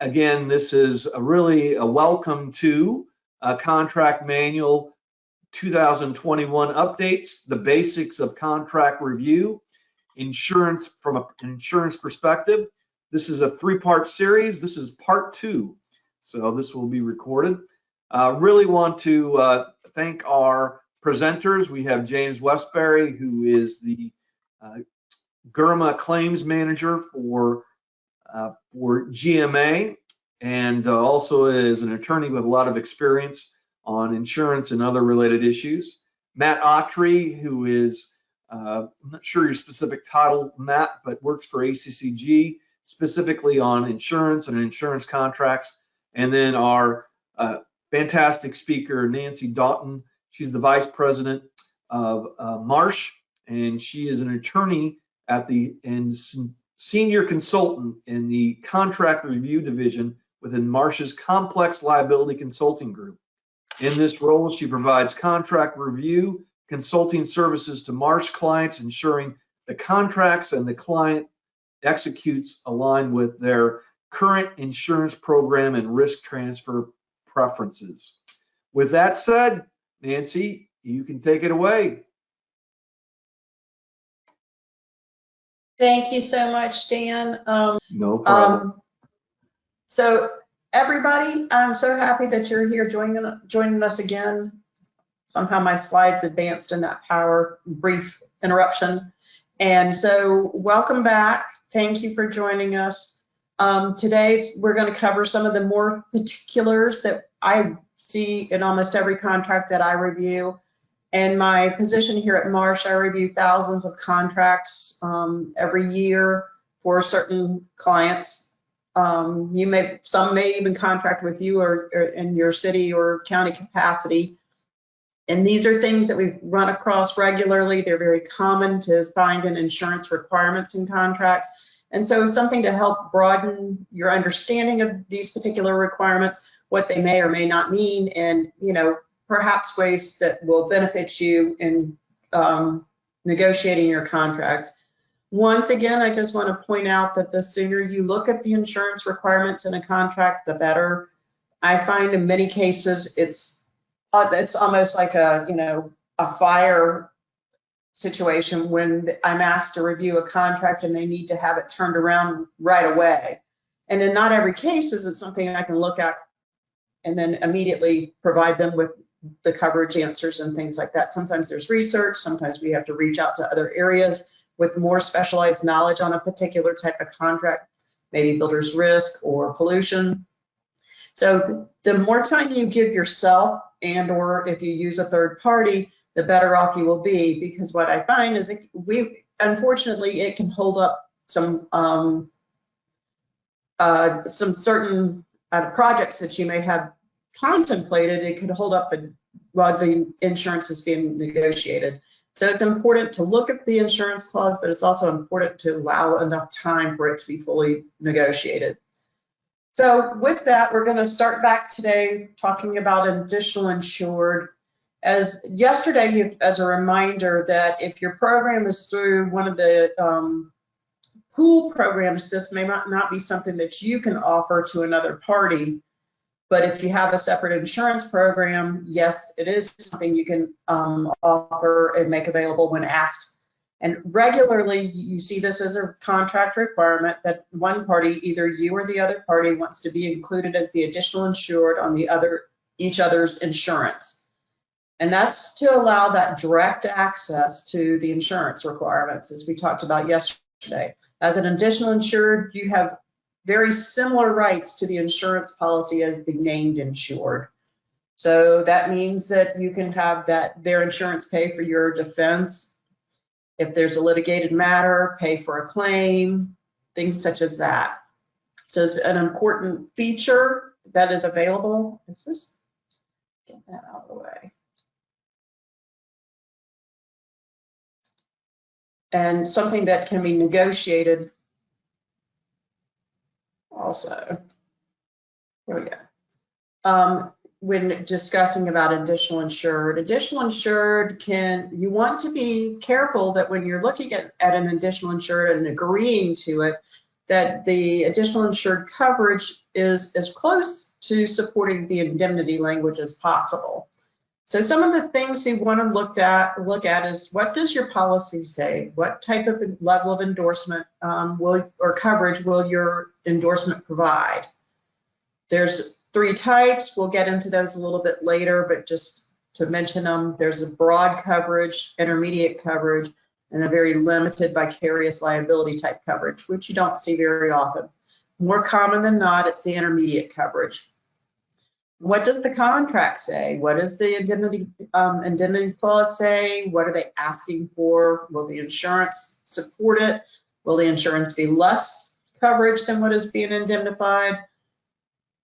Again, this is really a welcome to Contract Manual 2021 updates, the basics of contract review, insurance from an insurance perspective. This is a 3-part series. This is part 2, so this will be recorded. Really want to thank our presenters. We have James Westbury, who is the GRMA claims manager for GMA, and also is an attorney with a lot of experience on insurance and other related issues. Matt Autry, who is, I'm not sure your specific title, Matt, but works for ACCG, specifically on insurance and insurance contracts. And then our fantastic speaker, Nancy Doughton. She's the vice president of Marsh, and she is an attorney at and senior consultant in the contract review division within Marsh's complex liability consulting group. In this role, she provides contract review consulting services to Marsh clients, ensuring the contracts and the client executes align with their current insurance program and risk transfer preferences. With that said, Nancy, you can take it away. Thank you so much, Dan. No problem. So everybody, I'm so happy that you're here joining us again. Somehow my slides advanced in that brief interruption. And so welcome back. Thank you for joining us. Today, we're going to cover some of the more particulars that I see in almost every contract that I review. And my position here at Marsh, I review thousands of contracts every year for certain clients. Some may even contract with you or in your city or county capacity. And these are things that we run across regularly. They're very common to find in insurance requirements in contracts. And so it's something to help broaden your understanding of these particular requirements, what they may or may not mean, and perhaps ways that will benefit you in negotiating your contracts. Once again, I just want to point out that the sooner you look at the insurance requirements in a contract, the better. I find in many cases it's almost like a fire situation when I'm asked to review a contract and they need to have it turned around right away. And in not every case is it something I can look at and then immediately provide them with the coverage answers and things like that. Sometimes there's research, sometimes we have to reach out to other areas with more specialized knowledge on a particular type of contract, maybe builder's risk or pollution. So the more time you give yourself and or if you use a third party, the better off you will be, because what I find is unfortunately it can hold up some certain projects that you may have contemplated. It could hold up while the insurance is being negotiated. So it's important to look at the insurance clause, but it's also important to allow enough time for it to be fully negotiated. So with that, we're going to start back today talking about additional insured. As yesterday, as a reminder that if your program is through one of the pool programs, this may not be something that you can offer to another party. But if you have a separate insurance program, yes, it is something you can offer and make available when asked. And regularly, you see this as a contract requirement that one party, either you or the other party, wants to be included as the additional insured on each other's insurance. And that's to allow that direct access to the insurance requirements, as we talked about yesterday. As an additional insured, you have very similar rights to the insurance policy as the named insured. So that means that you can have their insurance pay for your defense. If there's a litigated matter, pay for a claim, things such as that. So it's an important feature that is available. Let's just get that out of the way. And something that can be negotiated also. There we go. When discussing about additional insured you want to be careful that when you're looking at an additional insured and agreeing to it, that the additional insured coverage is as close to supporting the indemnity language as possible. So some of the things you want to look at is, what does your policy say? What type of level of endorsement or coverage will your endorsement provide? There's 3 types. We'll get into those a little bit later, but just to mention them, there's a broad coverage, intermediate coverage, and a very limited vicarious liability type coverage, which you don't see very often. More common than not, it's the intermediate coverage. What does the contract say? What does the indemnity clause say? What are they asking for? Will the insurance support it? Will the insurance be less coverage than what is being indemnified?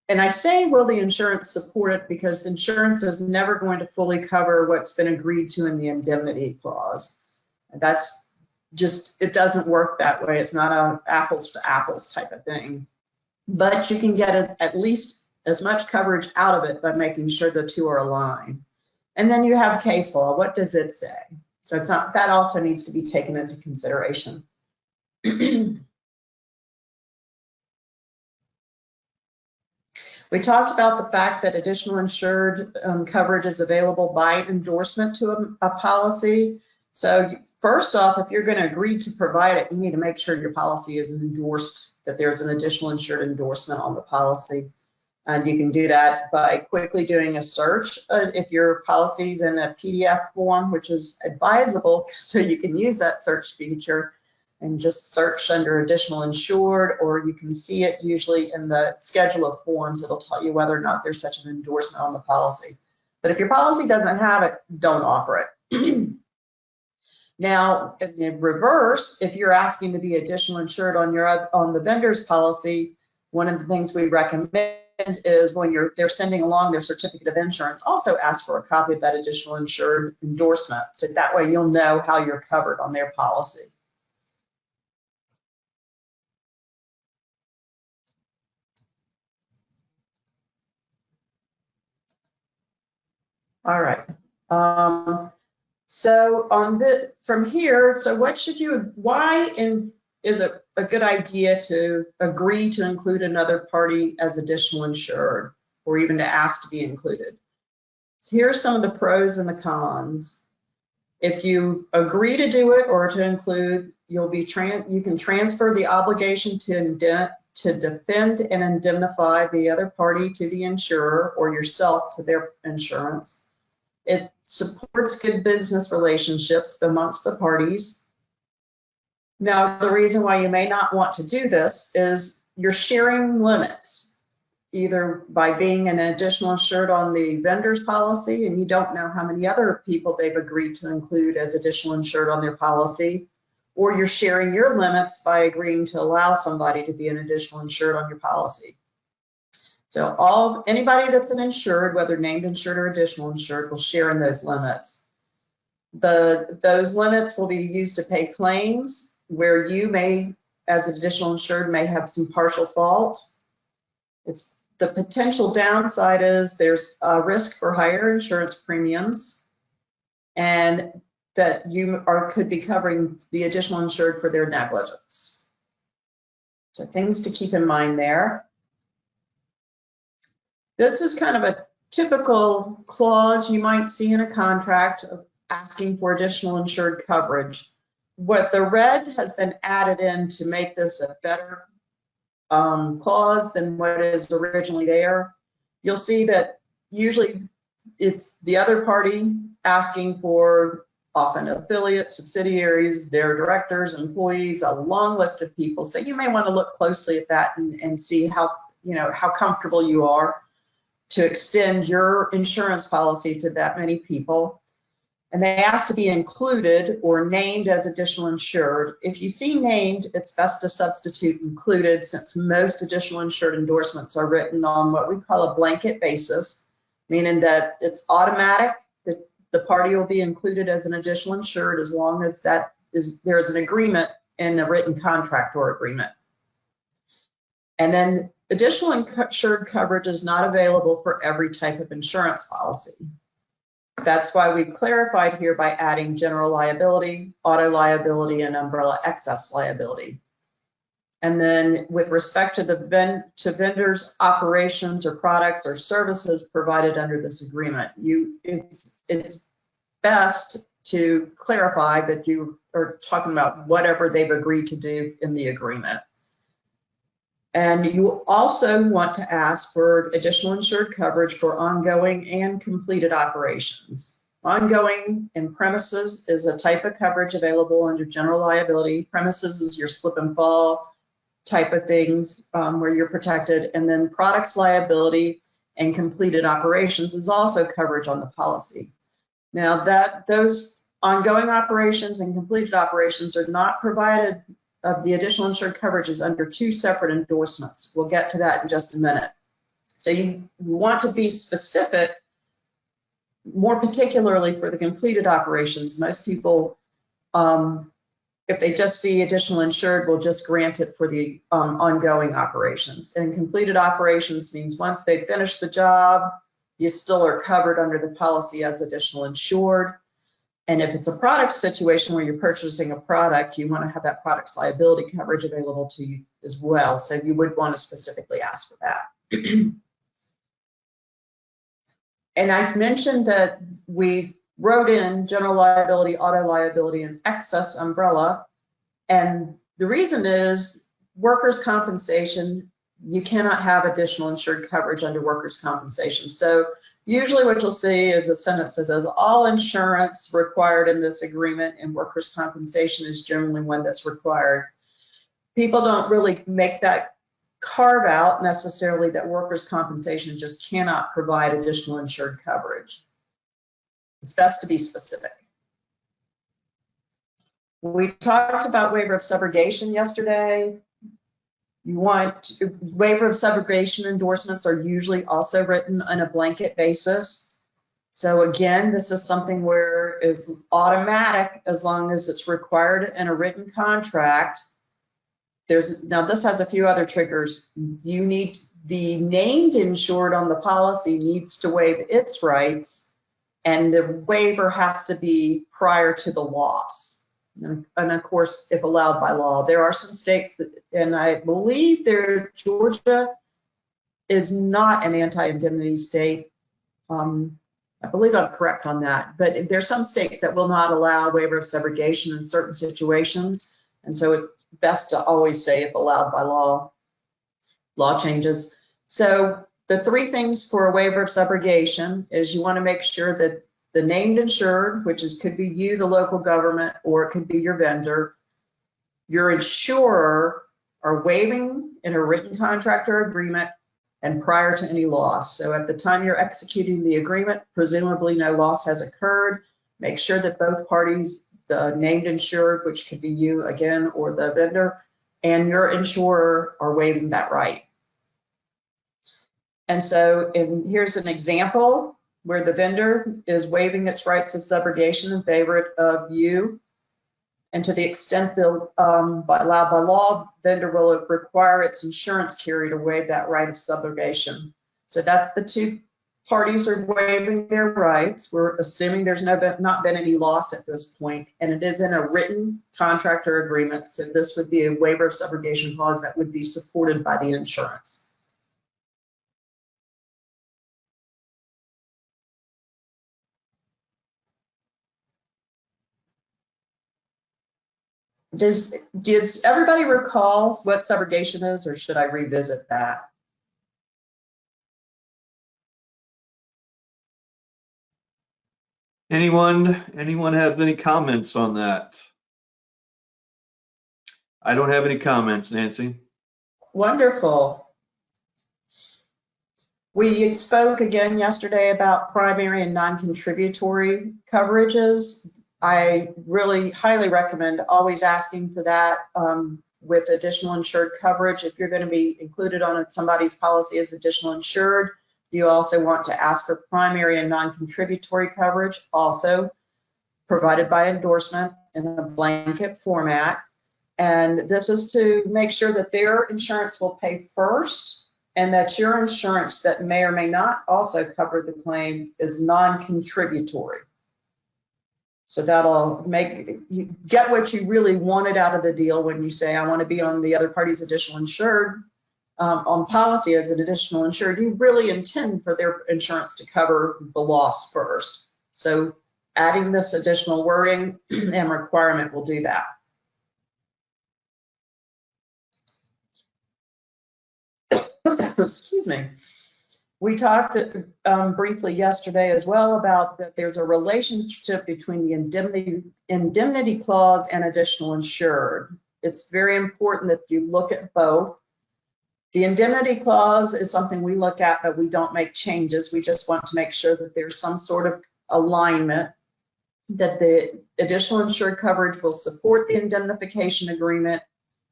And I say, will the insurance support it, because insurance is never going to fully cover what's been agreed to in the indemnity clause. That's just, it doesn't work that way. It's not an apples to apples type of thing. But you can get at least as much coverage out of it by making sure the two are aligned. And then you have case law. What does it say? So it's not, that also needs to be taken into consideration. We talked about the fact that additional insured coverage is available by endorsement to a policy. So first off, if you're going to agree to provide it, you need to make sure your policy is endorsed, that there's an additional insured endorsement on the policy. And you can do that by quickly doing a search if your policy is in a PDF form, which is advisable, so you can use that search feature and just search under additional insured, or you can see it usually in the schedule of forms. It'll tell you whether or not there's such an endorsement on the policy. But if your policy doesn't have it, don't offer it. Now, in the reverse, if you're asking to be additional insured on the vendor's policy, one of the things we recommend is when they're sending along their certificate of insurance, also ask for a copy of that additional insured endorsement. So that way you'll know how you're covered on their policy. All right. So from here, so what should you, is it a good idea to agree to include another party as additional insured, or even to ask to be included? So here's some of the pros and the cons. If you agree to do it or to include, you can transfer the obligation to defend and indemnify the other party to the insurer, or yourself to their insurance. It supports good business relationships amongst the parties. Now, the reason why you may not want to do this is you're sharing limits, either by being an additional insured on the vendor's policy, and you don't know how many other people they've agreed to include as additional insured on their policy, or you're sharing your limits by agreeing to allow somebody to be an additional insured on your policy. So anybody that's an insured, whether named insured or additional insured, will share in those limits. Those limits will be used to pay claims where you may, as an additional insured, may have some partial fault. The potential downside is there's a risk for higher insurance premiums, and that you could be covering the additional insured for their negligence. So things to keep in mind there. This is kind of a typical clause you might see in a contract of asking for additional insured coverage. What the red has been added in to make this a better clause than what is originally there. You'll see that usually it's the other party asking for, often affiliates, subsidiaries, their directors, employees, a long list of people. So you may want to look closely at that and see how comfortable you are to extend your insurance policy to that many people. And they ask to be included or named as additional insured. If you see named, it's best to substitute included, since most additional insured endorsements are written on what we call a blanket basis, meaning that it's automatic that the party will be included as an additional insured as long as there is an agreement in a written contract or agreement. And then additional insured coverage is not available for every type of insurance policy. That's why we clarified here by adding general liability, auto liability, and umbrella excess liability. And then with respect to vendors' operations or products or services provided under this agreement, it's best to clarify that you are talking about whatever they've agreed to do in the agreement. And you also want to ask for additional insured coverage for ongoing and completed operations. Ongoing and premises is a type of coverage available under general liability. Premises is your slip and fall type of things where you're protected. And then products liability and completed operations is also coverage on the policy. Now those ongoing operations and completed operations are not provided of the additional insured coverages under two separate endorsements. We'll get to that in just a minute. So you want to be specific, more particularly for the completed operations. Most people, if they just see additional insured, will just grant it for the ongoing operations. And completed operations means once they've finished the job, you still are covered under the policy as additional insured. And if it's a product situation where you're purchasing a product, you want to have that product's liability coverage available to you as well. So you would want to specifically ask for that. And I've mentioned that we wrote in general liability, auto liability, and excess umbrella. And the reason is workers' compensation, you cannot have additional insured coverage under workers' compensation. So usually what you'll see is a sentence that says all insurance required in this agreement, and workers' compensation is generally one that's required. People don't really make that carve out necessarily that workers' compensation just cannot provide additional insured coverage. It's best to be specific. We talked about waiver of subrogation yesterday. You want waiver of subrogation endorsements are usually also written on a blanket basis. So again, this is something where it's automatic as long as it's required in a written contract. Now this has a few other triggers. You need the named insured on the policy needs to waive its rights, and the waiver has to be prior to the loss. And of course, if allowed by law, there are some states that, and I believe Georgia is not an anti-indemnity state. I believe I'm correct on that, but there's some states that will not allow waiver of subrogation in certain situations. And so it's best to always say if allowed by law, law changes. So the three things for a waiver of subrogation is you want to make sure that the named insured, which could be you, the local government, or it could be your vendor, your insurer are waiving in a written contract or agreement and prior to any loss. So at the time you're executing the agreement, presumably no loss has occurred. Make sure that both parties, the named insured, which could be you again, or the vendor, and your insurer are waiving that right. And so here's an example where the vendor is waiving its rights of subrogation in favor of you. And to the extent that allowed by law, vendor will require its insurance carrier to waive that right of subrogation. So that's the two parties are waiving their rights. We're assuming there's not been any loss at this point, and it is in a written contract or agreement. So this would be a waiver of subrogation clause that would be supported by the insurance. Does everybody recall what subrogation is, or should I revisit that? Anyone have any comments on that? I don't have any comments, Nancy. Wonderful. We spoke again yesterday about primary and non-contributory coverages. I really highly recommend always asking for that with additional insured coverage. If you're going to be included on somebody's policy as additional insured, you also want to ask for primary and non-contributory coverage, also provided by endorsement in a blanket format. And this is to make sure that their insurance will pay first, and that your insurance that may or may not also cover the claim is non-contributory. So that'll make you get what you really wanted out of the deal when you say, I want to be on the other party's additional insured on policy as an additional insured. You really intend for their insurance to cover the loss first. So adding this additional wording and requirement will do that. Excuse me. We talked briefly yesterday as well about that there's a relationship between the indemnity clause and additional insured. It's very important that you look at both. The indemnity clause is something we look at, but we don't make changes. We just want to make sure that there's some sort of alignment, that the additional insured coverage will support the indemnification agreement,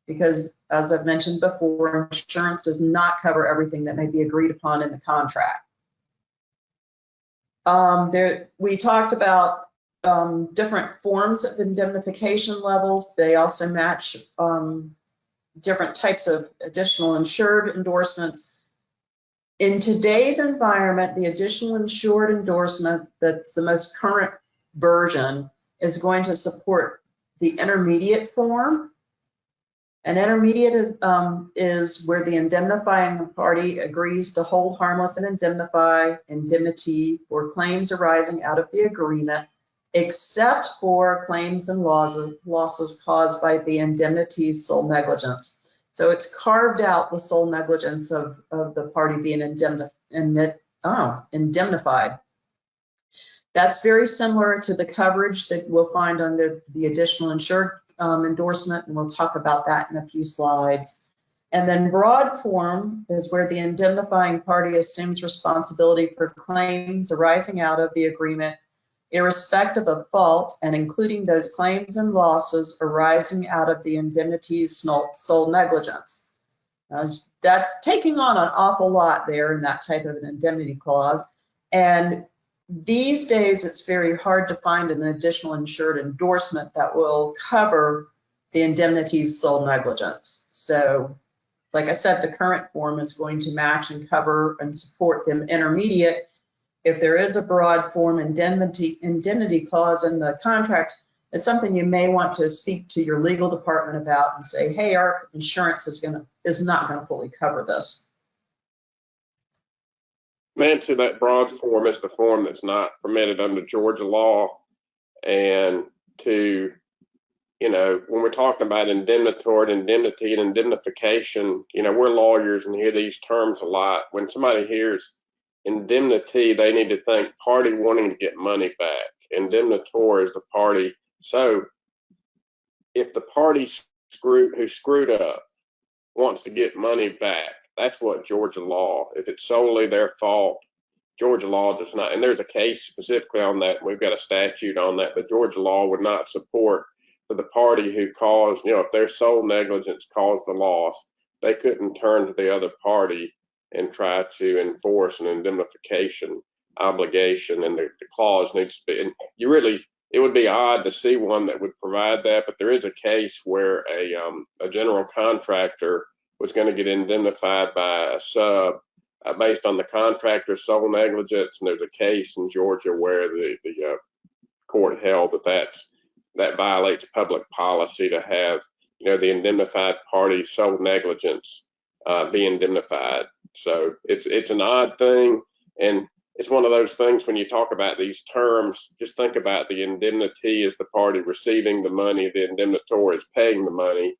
because as I've mentioned before, insurance does not cover everything that may be agreed upon in the contract. We talked about different forms of indemnification levels. They also match different types of additional insured endorsements. In today's environment, the additional insured endorsement, that's the most current version, is going to support the intermediate form. An intermediate is where the indemnifying party agrees to hold harmless and indemnify indemnity or claims arising out of the agreement, except for claims and losses caused by the indemnity's sole negligence. So it's carved out the sole negligence of the party being indemnified. That's very similar to the coverage that we'll find under the additional insured endorsement, and we'll talk about that in a few slides. And then broad form is where the indemnifying party assumes responsibility for claims arising out of the agreement, irrespective of fault, and including those claims and losses arising out of the indemnity's sole negligence. That's taking on an awful lot there in that type of an indemnity clause. And these days, it's very hard to find an additional insured endorsement that will cover the indemnity's sole negligence. So, like I said, the current form is going to match and cover and support them intermediate. If there is a broad form indemnity clause in the contract, it's something you may want to speak to your legal department about and say, hey, our insurance is not going to fully cover this. Nancy, that broad form is the form that's not permitted under Georgia law. And to, you know, when we're talking about indemnitory, indemnity, and indemnification, you know, we're lawyers and hear these terms a lot. When somebody hears indemnity, they need to think party wanting to get money back. Indemnitory is the party. So if the party who screwed up wants to get money back, that's what Georgia law, if it's solely their fault, Georgia law does not, and there's a case specifically on that, we've got a statute on that, but Georgia law would not support for the party who caused, you know, if their sole negligence caused the loss, they couldn't turn to the other party and try to enforce an indemnification obligation, and the clause needs to be, and you really, it would be odd to see one that would provide that, but there is a case where a general contractor was going to get indemnified by a sub based on the contractor's sole negligence, and there's a case in Georgia where the court held that violates public policy to have, you know, the indemnified party's sole negligence be indemnified. So it's an odd thing, and it's one of those things when you talk about these terms, just think about the indemnity as the party receiving the money, the indemnitor is paying the money,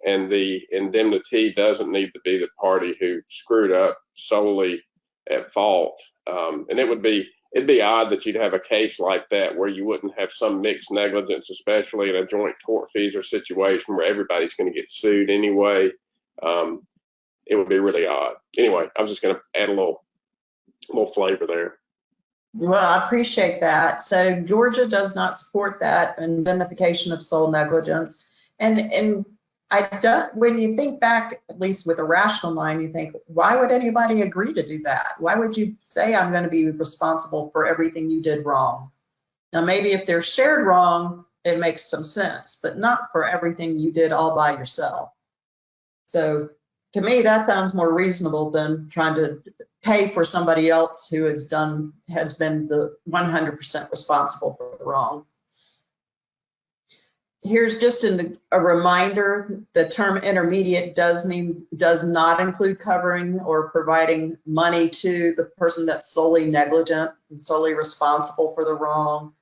and the indemnity doesn't need to be the party who screwed up solely at fault. And it'd be odd that you'd have a case like that where you wouldn't have some mixed negligence, especially in a joint tortfeasor situation where everybody's going to get sued anyway. It would be really odd. Anyway, I was just going to add a little flavor there. Well, I appreciate that. So Georgia does not support that indemnification of sole negligence. And when you think back, at least with a rational mind, you think, why would anybody agree to do that? Why would you say I'm going to be responsible for everything you did wrong? Now, maybe if they're shared wrong, it makes some sense, but not for everything you did all by yourself. So to me, that sounds more reasonable than trying to pay for somebody else who has been the 100% responsible for the wrong. here's just a reminder, the term intermediate does not include covering or providing money to the person that's solely negligent and solely responsible for the wrong.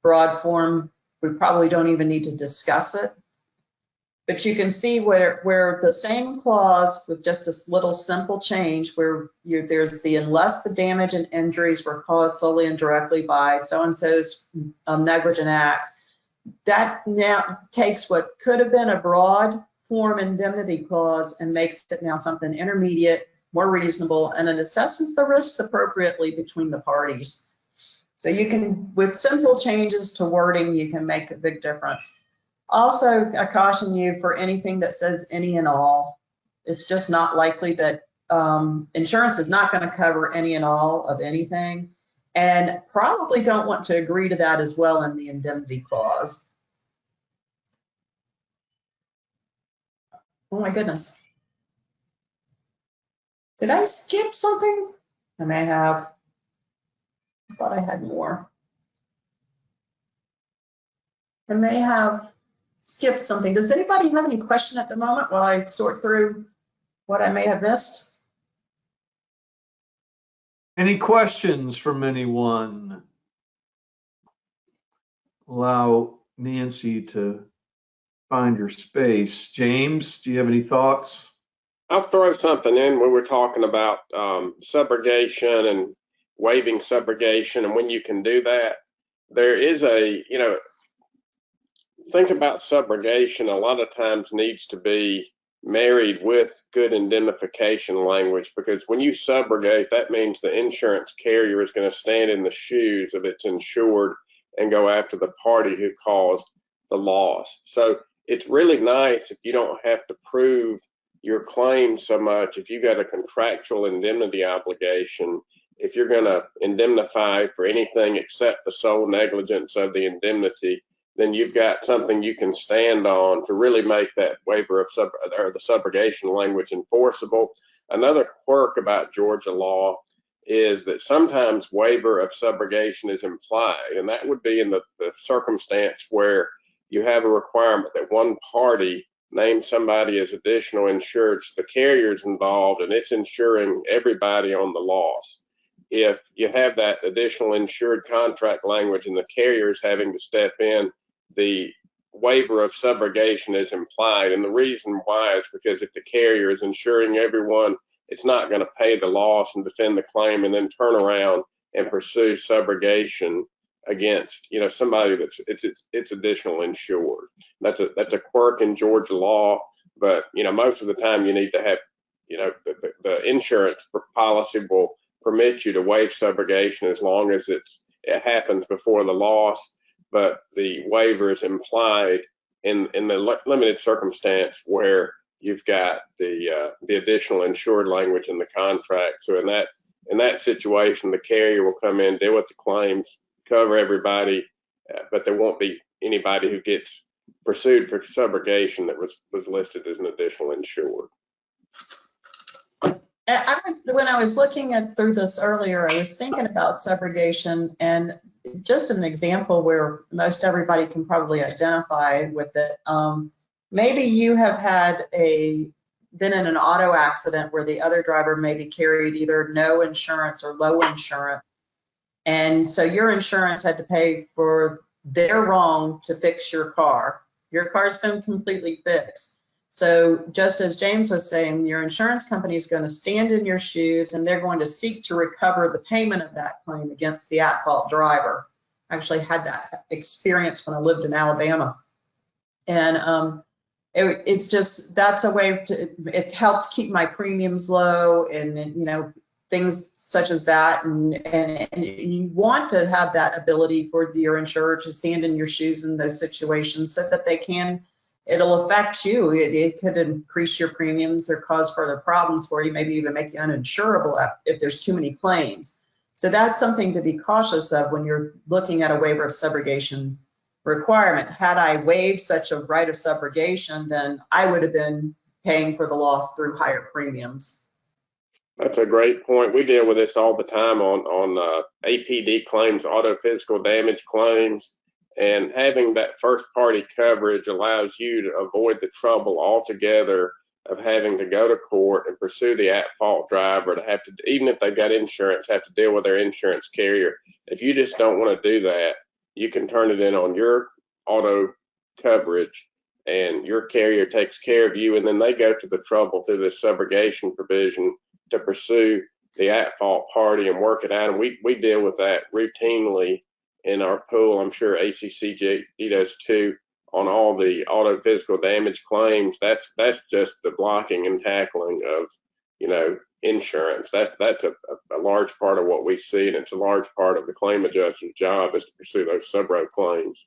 Broad form, we probably don't even need to discuss it. But you can see where the same clause with just a little simple change where there's the unless the damage and injuries were caused solely and directly by so-and-so's negligent acts, that now takes what could have been a broad form indemnity clause and makes it now something intermediate, more reasonable, and it assesses the risks appropriately between the parties. So you can, with simple changes to wording, you can make a big difference. Also, I caution you for anything that says any and all. It's just not likely that insurance is not going to cover any and all of anything, and probably don't want to agree to that as well in the indemnity clause. Oh my goodness. Did I skip something? I may have. I thought I had more. I may have skipped something. Does anybody have any question at the moment while I sort through what I may have missed? Any questions from anyone? Allow Nancy to find your space. James, do you have any thoughts? I'll throw something in. We were talking about subrogation and waiving subrogation and when you can do that. There is a, think about subrogation a lot of times needs to be married with good indemnification language, because when you subrogate, that means the insurance carrier is going to stand in the shoes of its insured and go after the party who caused the loss. So it's really nice if you don't have to prove your claim so much. If you got a contractual indemnity obligation, if you're going to indemnify for anything except the sole negligence of the indemnity, then you've got something you can stand on to really make that waiver of the subrogation language enforceable. Another quirk about Georgia law is that sometimes waiver of subrogation is implied, and that would be in the circumstance where you have a requirement that one party name somebody as additional insured, so the carrier's involved and it's insuring everybody on the loss. If you have that additional insured contract language and the carrier's having to step in, the waiver of subrogation is implied. And the reason why is because if the carrier is insuring everyone, it's not going to pay the loss and defend the claim and then turn around and pursue subrogation against somebody that's it's additional insured. That's a quirk in Georgia law, but most of the time you need to have the insurance policy will permit you to waive subrogation as long as it happens before the loss, but the waiver is implied in the limited circumstance where you've got the additional insured language in the contract. So in that situation, the carrier will come in, deal with the claims, cover everybody, but there won't be anybody who gets pursued for subrogation that was listed as an additional insured. When I was looking through this earlier, I was thinking about subrogation, and just an example where most everybody can probably identify with it. Maybe you have been in an auto accident where the other driver maybe carried either no insurance or low insurance, and so your insurance had to pay for their wrong to fix your car. Your car's been completely fixed. So just as James was saying, your insurance company is going to stand in your shoes and they're going to seek to recover the payment of that claim against the at-fault driver. I actually had that experience when I lived in Alabama. And it's just, that's a way it helped keep my premiums low and, things such as that. And you want to have that ability for your insurer to stand in your shoes in those situations so that it'll affect you. It could increase your premiums or cause further problems for you, maybe even make you uninsurable if there's too many claims. So that's something to be cautious of when you're looking at a waiver of subrogation requirement. Had I waived such a right of subrogation, then I would have been paying for the loss through higher premiums. That's a great point. We deal with this all the time on APD claims, auto physical damage claims. And having that first party coverage allows you to avoid the trouble altogether of having to go to court and pursue the at-fault driver, to have to, even if they've got insurance, have to deal with their insurance carrier. If you just don't want to do that, you can turn it in on your auto coverage and your carrier takes care of you, and then they go to the trouble through this subrogation provision to pursue the at-fault party and work it out. And we deal with that routinely in our pool. I'm sure ACCG does too, on all the auto physical damage claims. That's just the blocking and tackling of, you know, insurance. That's a large part of what we see, and it's a large part of the claim adjuster's job is to pursue those sub-road claims.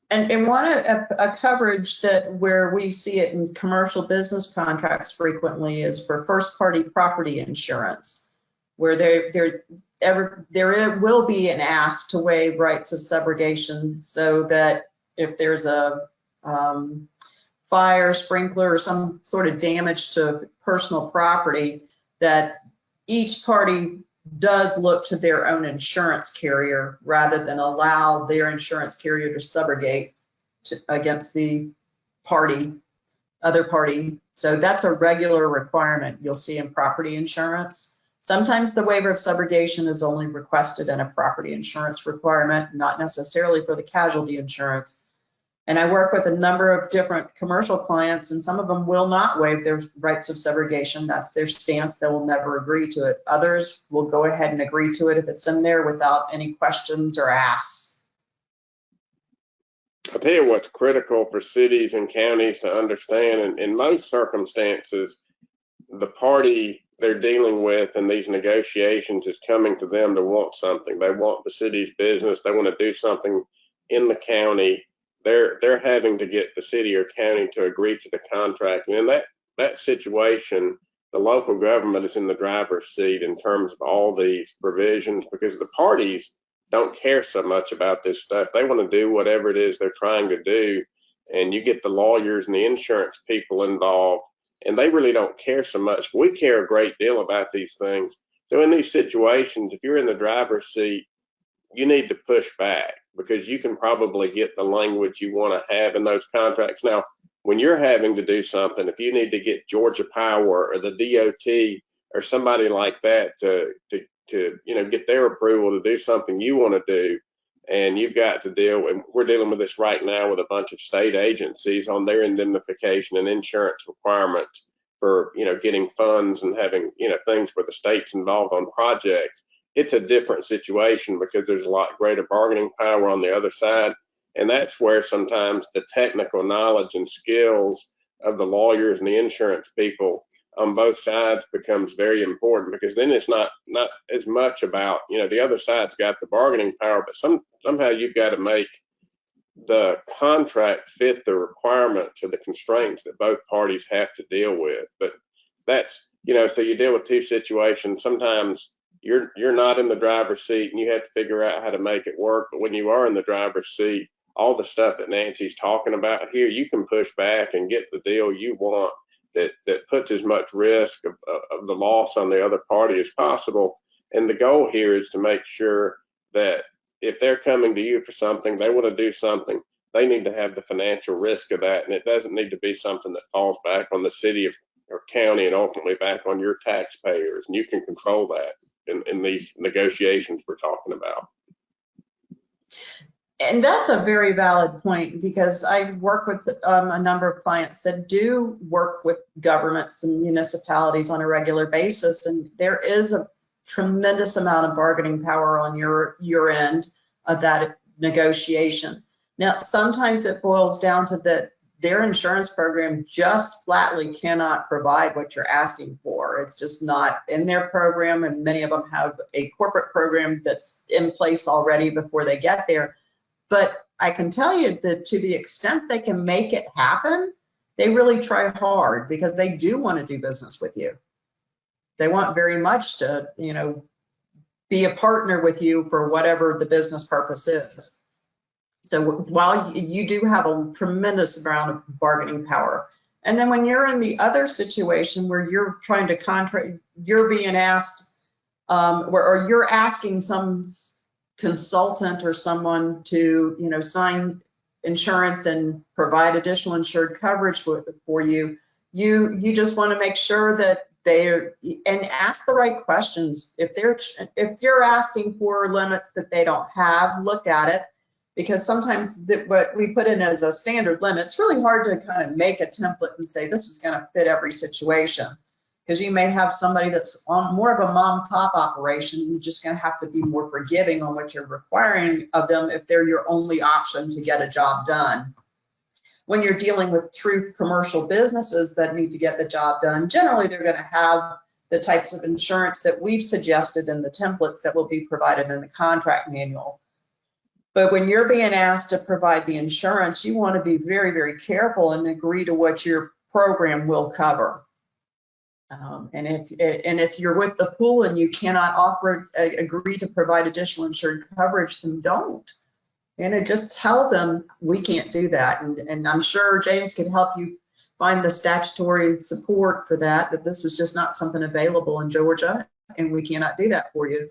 And one a coverage that where we see it in commercial business contracts frequently is for first party property insurance, where there will be an ask to waive rights of subrogation, so that if there's a fire, sprinkler, or some sort of damage to personal property, that each party does look to their own insurance carrier rather than allow their insurance carrier to subrogate against the other party. So that's a regular requirement you'll see in property insurance. Sometimes the waiver of subrogation is only requested in a property insurance requirement, not necessarily for the casualty insurance. And I work with a number of different commercial clients, and some of them will not waive their rights of subrogation. That's their stance. They will never agree to it. Others will go ahead and agree to it if it's in there without any questions or asks. I'll tell you what's critical for cities and counties to understand. And in most circumstances, the party they're dealing with in these negotiations is coming to them to want something. They want the city's business. They want to do something in the county. They're having to get the city or county to agree to the contract. And in that situation, the local government is in the driver's seat in terms of all these provisions, because the parties don't care so much about this stuff. They want to do whatever it is they're trying to do. And you get the lawyers and the insurance people involved, and they really don't care so much. We care a great deal about these things. So in these situations, if you're in the driver's seat, you need to push back, because you can probably get the language you want to have in those contracts. Now, when you're having to do something, if you need to get Georgia Power or the DOT or somebody like that to get their approval to do something you want to do, and you've got to deal, and we're dealing with this right now with a bunch of state agencies on their indemnification and insurance requirements for, getting funds and having, things where the state's involved on projects. It's a different situation because there's a lot greater bargaining power on the other side. And that's where sometimes the technical knowledge and skills of the lawyers and the insurance people on both sides becomes very important, because then it's not as much about, the other side's got the bargaining power, but somehow you've got to make the contract fit the requirements or the constraints that both parties have to deal with. But that's, so you deal with two situations. Sometimes you're not in the driver's seat and you have to figure out how to make it work. But when you are in the driver's seat, all the stuff that Nancy's talking about here, you can push back and get the deal you want that puts as much risk of the loss on the other party as possible. And the goal here is to make sure that if they're coming to you for something, they want to do something, they need to have the financial risk of that. And it doesn't need to be something that falls back on the city or county and ultimately back on your taxpayers. And you can control that in these negotiations we're talking about. And that's a very valid point, because I work with a number of clients that do work with governments and municipalities on a regular basis, and there is a tremendous amount of bargaining power on your end of that negotiation. Now, sometimes it boils down to that their insurance program just flatly cannot provide what you're asking for. It's just not in their program, and many of them have a corporate program that's in place already before they get there. But I can tell you that to the extent they can make it happen, they really try hard, because they do want to do business with you. They want very much to, be a partner with you for whatever the business purpose is. So while you do have a tremendous amount of bargaining power, and then when you're in the other situation where you're trying to contract, you're being asked, or you're asking some consultant or someone to, you know, sign insurance and provide additional insured coverage for you. You just want to make sure that they're, and ask the right questions. If you're asking for limits that they don't have, look at it, because sometimes what we put in as a standard limit, it's really hard to kind of make a template and say this is going to fit every situation, because you may have somebody that's on more of a mom and pop operation. You're just going to have to be more forgiving on what you're requiring of them if they're your only option to get a job done. When you're dealing with true commercial businesses that need to get the job done, generally they're going to have the types of insurance that we've suggested in the templates that will be provided in the contract manual. But when you're being asked to provide the insurance, you want to be very, very careful and agree to what your program will cover. And if you're with the pool and you cannot agree to provide additional insured coverage, then don't. And just tell them we can't do that. And I'm sure James can help you find the statutory support for that this is just not something available in Georgia and we cannot do that for you.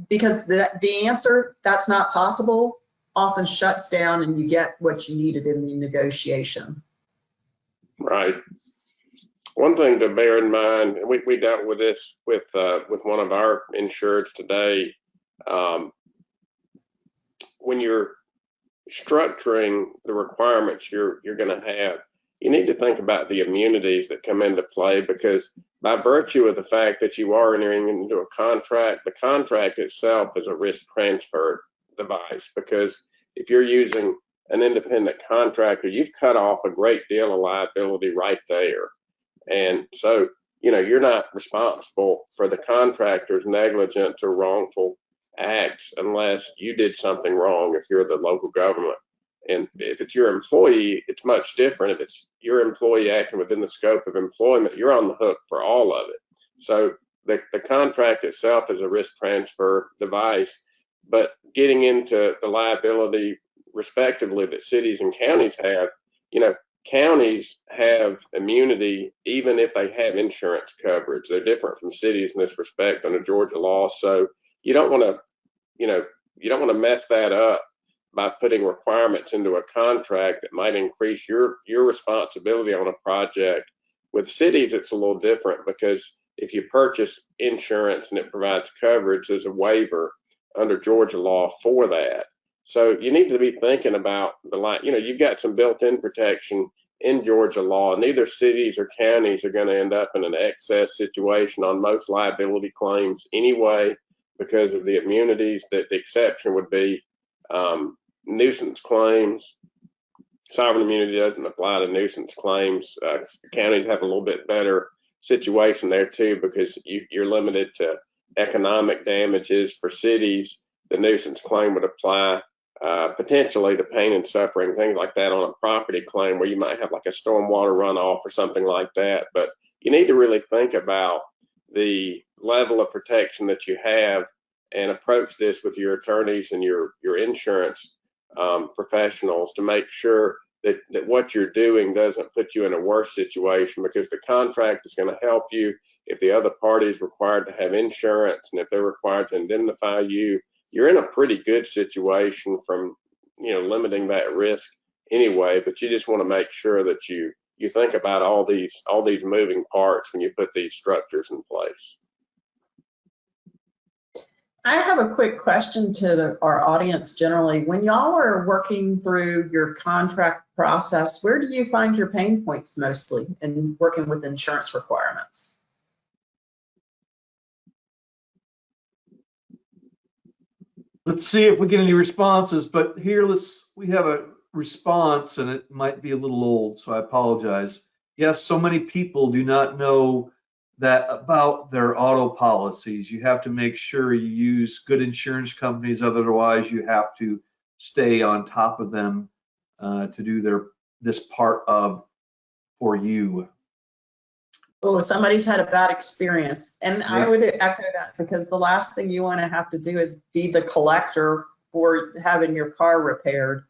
Because the answer, that's not possible, often shuts down and you get what you needed in the negotiation. Right. One thing to bear in mind, and we dealt with this with one of our insureds today. When you're structuring the requirements you're going to have, you need to think about the immunities that come into play, because by virtue of the fact that you are entering into a contract, the contract itself is a risk transfer device, because if you're using an independent contractor, you've cut off a great deal of liability right there. And so, you know, you're not responsible for the contractor's negligence or wrongful acts unless you did something wrong if you're the local government. And if it's your employee, it's much different. If it's your employee acting within the scope of employment, you're on the hook for all of it. So the contract itself is a risk transfer device, but getting into the liability respectively that cities and counties have, you know, counties have immunity even if they have insurance coverage. They're different from cities in this respect under Georgia law. So you don't want to, you know, you don't want to mess that up by putting requirements into a contract that might increase your responsibility on a project. With cities, it's a little different, because if you purchase insurance and it provides coverage, there's a waiver under Georgia law for that. So you need to be thinking about you know, you've got some built-in protection in Georgia law. Neither cities or counties are going to end up in an excess situation on most liability claims anyway, because of the immunities. That the exception would be nuisance claims. Sovereign immunity doesn't apply to nuisance claims. Counties have a little bit better situation there too, because you're limited to economic damages. For cities, the nuisance claim would apply potentially to pain and suffering, things like that, on a property claim where you might have like a stormwater runoff or something like that. But you need to really think about the level of protection that you have and approach this with your attorneys and your insurance professionals to make sure that what you're doing doesn't put you in a worse situation, because the contract is going to help you if the other party is required to have insurance, and if they're required to indemnify you, you're in a pretty good situation from, you know, limiting that risk anyway. But you just want to make sure that you think about all these moving parts when you put these structures in place. I have a quick question to our audience generally. When y'all are working through your contract process, where do you find your pain points mostly in working with insurance requirements? Let's see if we get any responses, but here we have a response, and it might be a little old, so I apologize. Yes, so many people do not know that about their auto policies. You have to make sure you use good insurance companies, otherwise you have to stay on top of them to do this part of for you. Oh, somebody's had a bad experience. And yeah. I would echo that, because the last thing you want to have to do is be the collector for having your car repaired.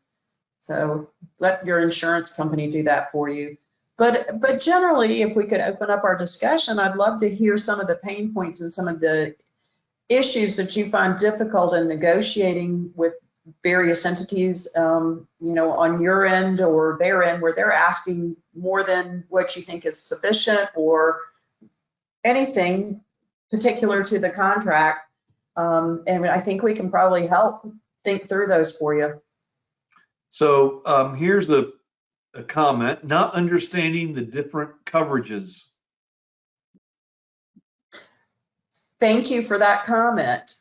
So let your insurance company do that for you. But generally, if we could open up our discussion, I'd love to hear some of the pain points and some of the issues that you find difficult in negotiating with various entities, you know, on your end or their end, where they're asking more than what you think is sufficient, or anything particular to the contract. And I think we can probably help think through those for you. So here's a comment: not understanding the different coverages. Thank you for that comment.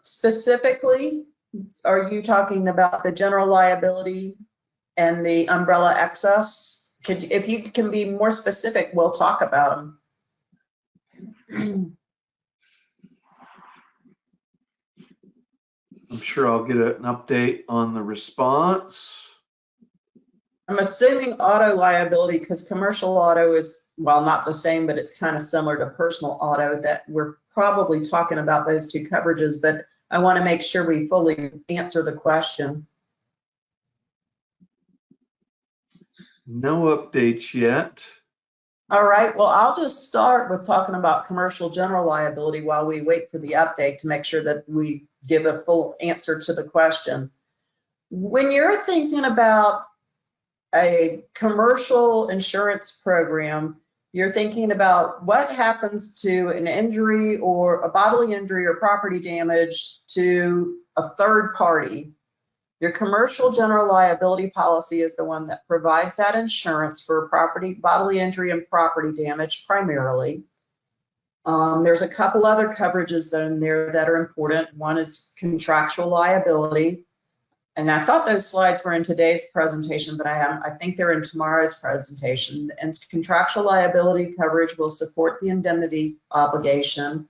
Specifically, are you talking about the general liability and the umbrella excess? If you can be more specific, we'll talk about them. I'm sure I'll get an update on the response. I'm assuming auto liability, because commercial auto is, well, not the same, but it's kind of similar to personal auto, that we're probably talking about those two coverages, but I want to make sure we fully answer the question. No updates yet. All right, well, I'll just start with talking about commercial general liability while we wait for the update to make sure that we give a full answer to the question. When you're thinking about a commercial insurance program, you're thinking about what happens to an injury or a bodily injury or property damage to a third party. Your commercial general liability policy is the one that provides that insurance for property, bodily injury and property damage primarily. There's a couple other coverages that are in there that are important. One is contractual liability. And I thought those slides were in today's presentation, but I think they're in tomorrow's presentation. And contractual liability coverage will support the indemnity obligation.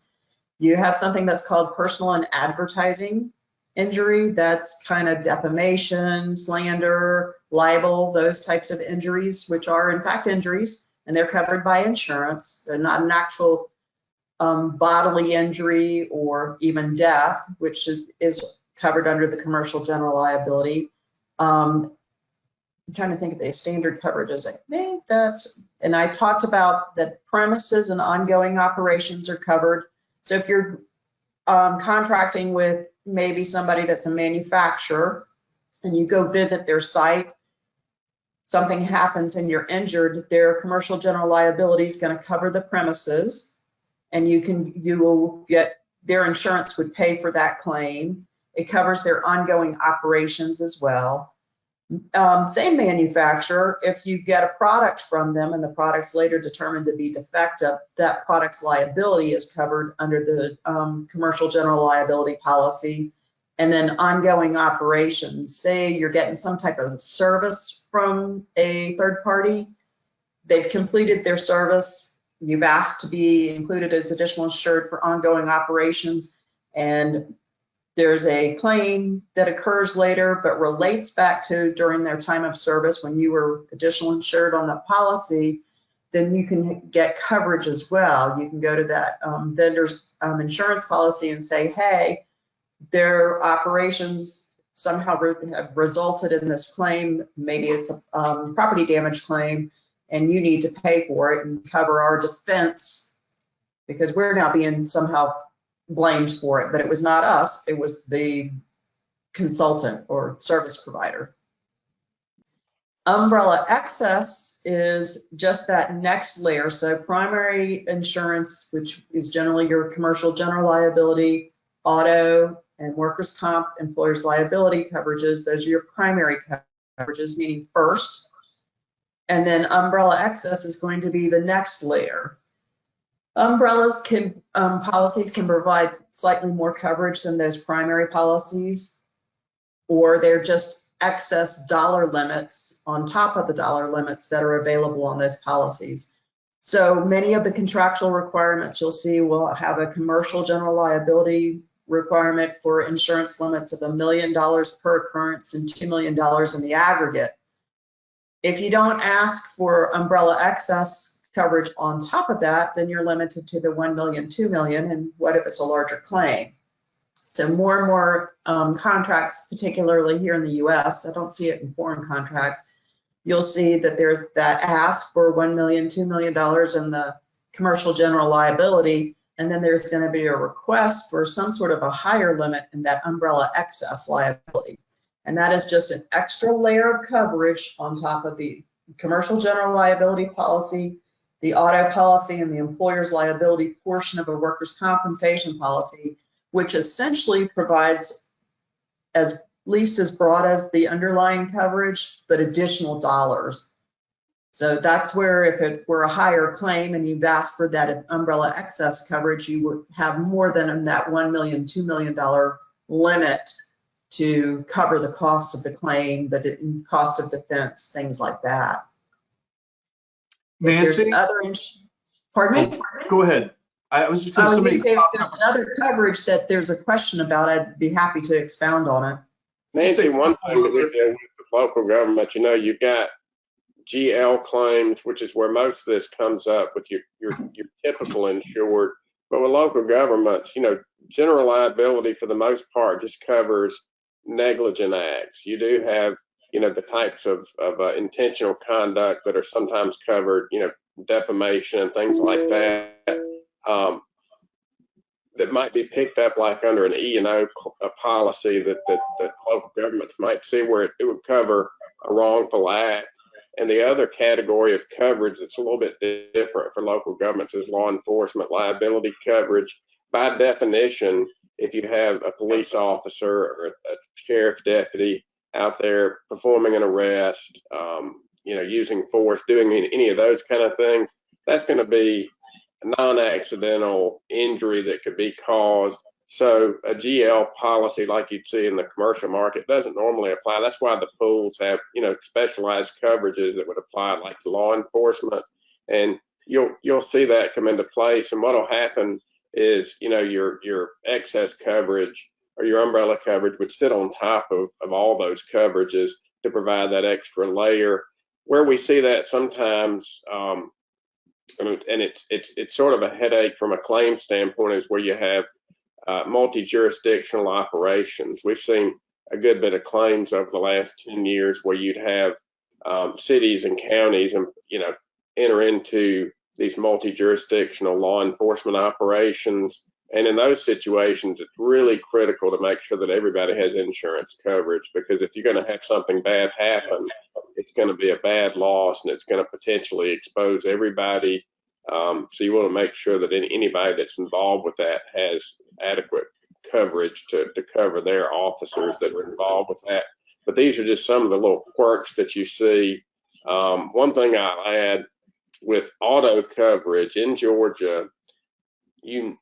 You have something that's called personal and advertising injury. That's kind of defamation, slander, libel, those types of injuries, which are in fact injuries, and they're covered by insurance. They're not an actual bodily injury or even death, which is covered under the commercial general liability. I'm trying to think of the standard coverages. I think that's, and I talked about that premises and ongoing operations are covered. So if you're contracting with maybe somebody that's a manufacturer and you go visit their site, something happens and you're injured, their commercial general liability is going to cover the premises, and you will get, their insurance would pay for that claim. It covers their ongoing operations as well. Same manufacturer, if you get a product from them and the product's later determined to be defective, that product's liability is covered under the commercial general liability policy. And then ongoing operations, say you're getting some type of service from a third party, they've completed their service, you've asked to be included as additional insured for ongoing operations, and there's a claim that occurs later but relates back to during their time of service when you were additional insured on the policy, then you can get coverage as well. You can go to that vendor's insurance policy and say, hey, their operations somehow have resulted in this claim. Maybe it's a property damage claim and you need to pay for it and cover our defense because we're now being somehow blamed for it, but it was not us, it was the consultant or service provider. Umbrella excess is just that next layer. So primary insurance, which is generally your commercial general liability, auto, and workers' comp, employer's liability coverages, those are your primary coverages, meaning first. And then umbrella excess is going to be the next layer. Umbrellas can, policies can provide slightly more coverage than those primary policies, or they're just excess dollar limits on top of the dollar limits that are available on those policies. So many of the contractual requirements you'll see will have a commercial general liability requirement for insurance limits of $1 million per occurrence and $2 million in the aggregate. If you don't ask for umbrella excess coverage on top of that, then you're limited to the 1 million, 2 million, and what if it's a larger claim? So more and more contracts, particularly here in the US, I don't see it in foreign contracts, you'll see that there's that ask for $1 million, $2 million in the commercial general liability, and then there's going to be a request for some sort of a higher limit in that umbrella excess liability. And that is just an extra layer of coverage on top of the commercial general liability policy, the auto policy, and the employer's liability portion of a workers' compensation policy, which essentially provides at least as broad as the underlying coverage, but additional dollars. So that's where if it were a higher claim and you've asked for that umbrella excess coverage, you would have more than that $1 million, $2 million limit to cover the cost of the claim, the cost of defense, things like that. Nancy? Pardon me? Go ahead. I was just going to say if there's another coverage that there's a question about, I'd be happy to expound on it. Nancy, one thing that we do with the local government, you know, you've got GL claims, which is where most of this comes up with your typical insured. But with local governments, you know, general liability for the most part just covers negligent acts. You do have, you know, the types of intentional conduct that are sometimes covered, you know, defamation and things like that, that might be picked up like under an E&O policy that local governments might see where it would cover a wrongful act. And the other category of coverage that's a little bit different for local governments is law enforcement liability coverage. By definition, if you have a police officer or a sheriff's deputy out there performing an arrest, you know, using force, doing any of those kind of things, that's going to be a non-accidental injury that could be caused. So a GL policy like you'd see in the commercial market doesn't normally apply. That's why the pools have, you know, specialized coverages that would apply like to law enforcement. And you'll see that come into place. And what'll happen is, you know, your excess coverage or your umbrella coverage would sit on top of all those coverages to provide that extra layer. Where we see that sometimes, and it's sort of a headache from a claim standpoint, is where you have multi-jurisdictional operations. We've seen a good bit of claims over the last 10 years where you'd have cities and counties, and you know, enter into these multi-jurisdictional law enforcement operations. And in those situations, it's really critical to make sure that everybody has insurance coverage, because if you're going to have something bad happen, it's going to be a bad loss and it's going to potentially expose everybody. So you want to make sure that anybody that's involved with that has adequate coverage to cover their officers that are involved with that. But these are just some of the little quirks that you see. One thing I'll add, with auto coverage in Georgia, you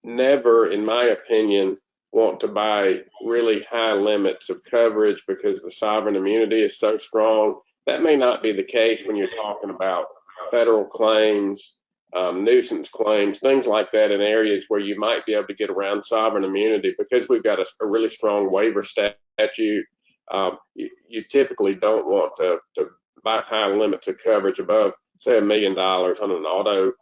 never, in my opinion, want to buy really high limits of coverage because the sovereign immunity is so strong. That may not be the case when you're talking about federal claims, nuisance claims, things like that, in areas where you might be able to get around sovereign immunity. Because we've got a really strong waiver statute, you typically don't want to buy high limits of coverage above, say, $1 million on an auto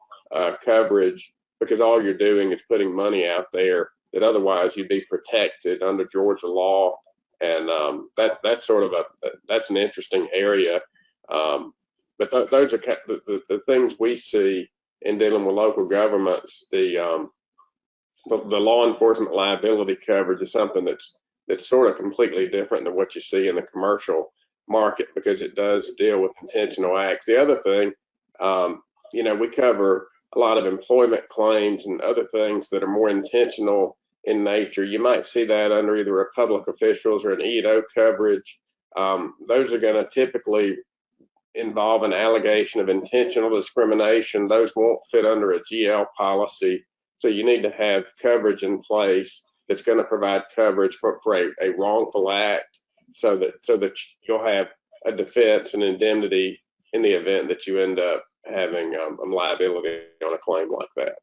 coverage, because all you're doing is putting money out there that otherwise you'd be protected under Georgia law. And that's sort of that's an interesting area. But those are the things we see in dealing with local governments. The law enforcement liability coverage is something that's sort of completely different than what you see in the commercial market, because it does deal with intentional acts. The other thing, you know, we cover a lot of employment claims and other things that are more intentional in nature. You might see that under either a public officials or an E&O coverage. Those are going to typically involve an allegation of intentional discrimination. Those won't fit under a GL policy. So you need to have coverage in place that's going to provide coverage for a wrongful act, so that you'll have a defense and indemnity in the event that you end up having liability on a claim like that.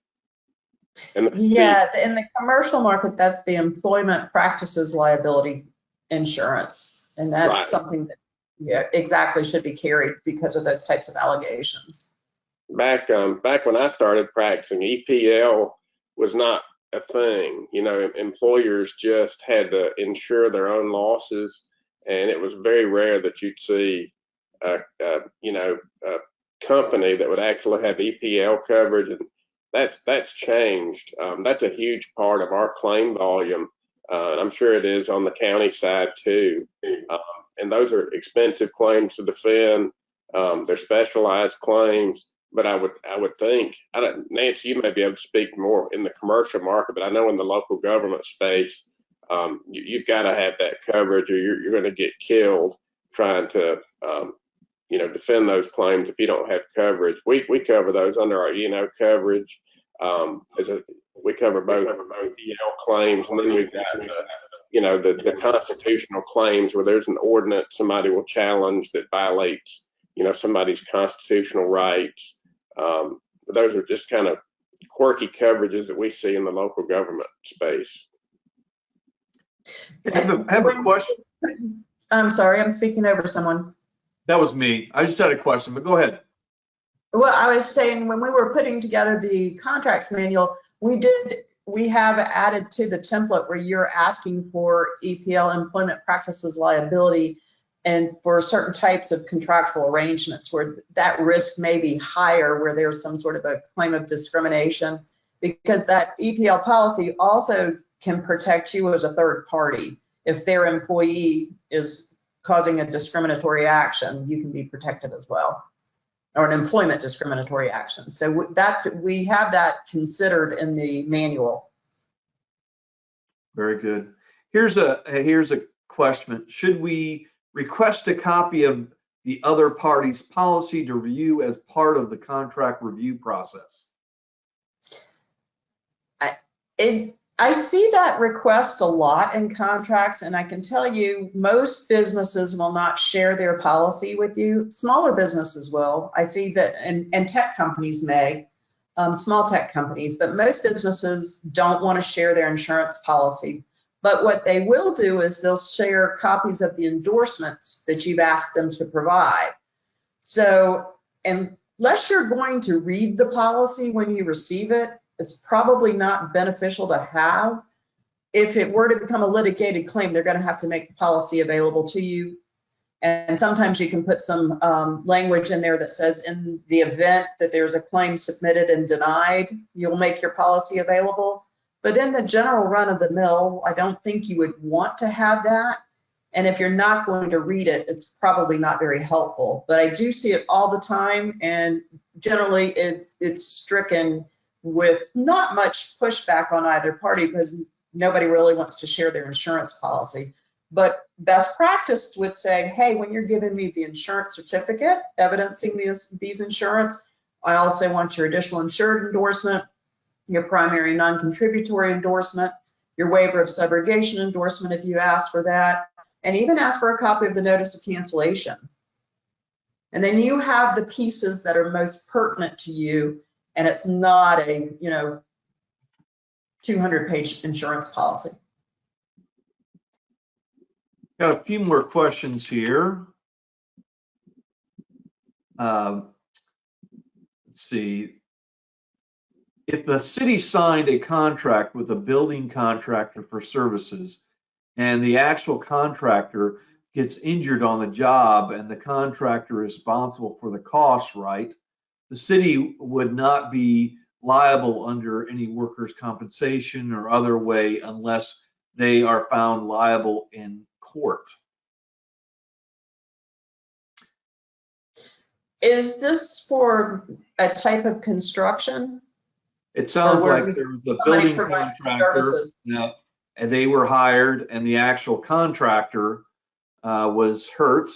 And in the commercial market, that's the employment practices liability insurance, and that's right. Something that exactly should be carried because of those types of allegations. Back when I started practicing, EPL was not a thing. You know, employers just had to insure their own losses, and it was very rare that you'd see a company that would actually have EPL coverage. And that's changed. That's a huge part of our claim volume. And I'm sure it is on the county side too. And those are expensive claims to defend. They're specialized claims, but I would think, Nancy, you may be able to speak more in the commercial market, but I know in the local government space, you've got to have that coverage, or you're going to get killed trying to, defend those claims if you don't have coverage. We cover those under our E&O coverage. We cover both EL claims, and then we've got the constitutional claims where there's an ordinance somebody will challenge that violates somebody's constitutional rights. Those are just kind of quirky coverages that we see in the local government space. I have a question. I'm sorry, I'm speaking over someone. That was me. I just had a question, but go ahead. Well, I was saying when we were putting together the contracts manual, we have added to the template where you're asking for EPL, employment practices liability, and for certain types of contractual arrangements where that risk may be higher, where there's some sort of a claim of discrimination, because that EPL policy also can protect you as a third party. If their employee is causing a discriminatory action, you can be protected as well, or an employment discriminatory action. So that we have that considered in the manual. Very good. Here's a question. Should we request a copy of the other party's policy to review as part of the contract review process? I see that request a lot in contracts, and I can tell you most businesses will not share their policy with you. Smaller businesses will. I see that, and tech companies may, small tech companies, but most businesses don't want to share their insurance policy. But what they will do is they'll share copies of the endorsements that you've asked them to provide. So unless you're going to read the policy when you receive it, it's probably not beneficial to have. If it were to become a litigated claim, they're going to have to make the policy available to you. And sometimes you can put some language in there that says, in the event that there's a claim submitted and denied, you'll make your policy available. But in the general run of the mill, I don't think you would want to have that. And if you're not going to read it, it's probably not very helpful. But I do see it all the time, and generally it's stricken with not much pushback on either party because nobody really wants to share their insurance policy. But best practice would say, hey, when you're giving me the insurance certificate evidencing these insurance, I also want your additional insured endorsement, your primary non-contributory endorsement, your waiver of subrogation endorsement if you ask for that, and even ask for a copy of the notice of cancellation. And then you have the pieces that are most pertinent to you, and it's not a 200-page insurance policy. Got a few more questions here. Let's see. If the city signed a contract with a building contractor for services and the actual contractor gets injured on the job and the contractor is responsible for the cost, right, the city would not be liable under any workers' compensation or other way unless they are found liable in court. Is this for a type of construction? It sounds like there was a building contractor and they were hired and the actual contractor was hurt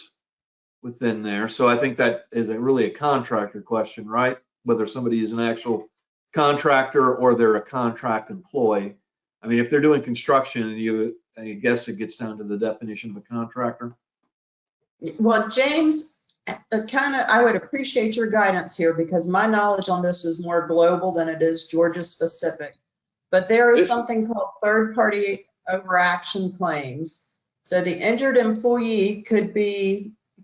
within there. So I think that is really a contractor question, right? Whether somebody is an actual contractor or they're a contract employee. I mean, if they're doing construction, I guess it gets down to the definition of a contractor. Well, James, I would appreciate your guidance here because my knowledge on this is more global than it is Georgia specific. But there is something called third-party overaction claims. So the injured employee could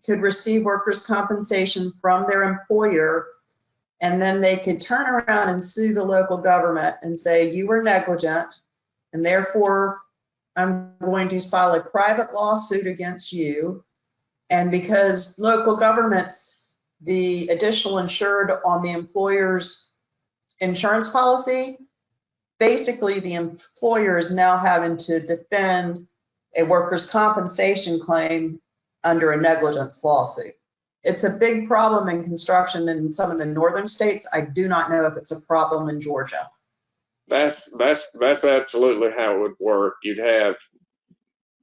receive workers' compensation from their employer, and then they could turn around and sue the local government and say, you were negligent, and therefore I'm going to file a private lawsuit against you. And because local governments, the additional insured on the employer's insurance policy, basically the employer is now having to defend a workers' compensation claim under a negligence lawsuit. It's a big problem in construction in some of the northern states. I do not know if it's a problem in Georgia. That's absolutely how it would work. You'd have